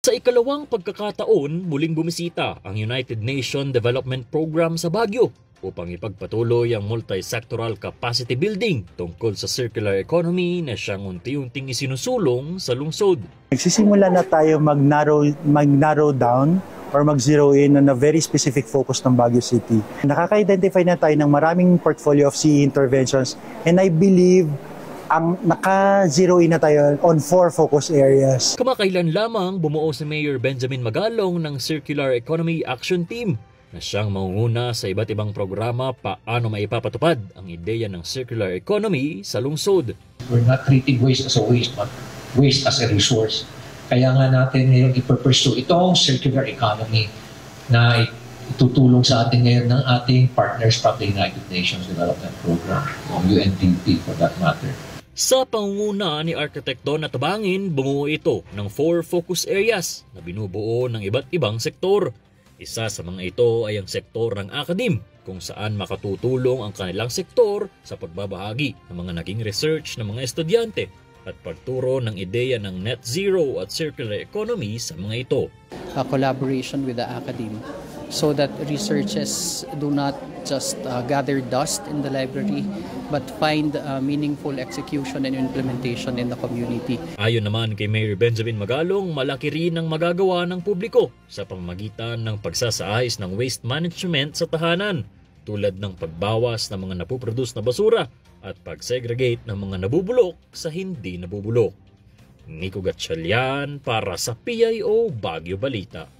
Sa ikalawang pagkakataon, muling bumisita ang United Nations Development Program sa Baguio upang ipagpatuloy ang multi-sectoral capacity building tungkol sa circular economy na siyang unti-unting isinusulong sa lungsod. Nagsisimula na tayo mag-narrow down or mag-zero in on a very specific focus ng Baguio City. Nakaka-identify na tayo ng maraming portfolio of CE interventions, and I believe ang naka-zero in na tayo on 4 focus areas. Kamakailan lamang bumuo si Mayor Benjamin Magalong ng Circular Economy Action Team na siyang mangunguna sa iba't ibang programa paano maipapatupad ang ideya ng circular economy sa lungsod. We're not treating waste as a waste, but waste as a resource. Kaya nga natin ngayon ipupursue itong circular economy na itutulong sa atin ngayon ng ating partners from the United Nations Development Program, UNDP for that matter. Sa pangunguna ni Architect Don Atabangin, bumuo ito ng 4 focus areas na binubuo ng iba't ibang sektor. Isa sa mga ito ay ang sektor ng academe, kung saan makatutulong ang kanilang sektor sa pagbabahagi ng mga naging research ng mga estudyante at pagturo ng ideya ng net zero at circular economy sa mga ito. A collaboration with the academe so that researchers do not just gather dust in the library but find meaningful execution and implementation in the community. Ayon naman kay Mayor Benjamin Magalong, malaki rin ang magagawa ng publiko sa pamamagitan ng pagsasaayos ng waste management sa tahanan, tulad ng pagbawas ng mga napuproduce na basura at pag-segregate ng mga nabubulok sa hindi nabubulok. Nico Gatchalian para sa PIO Baguio Balita.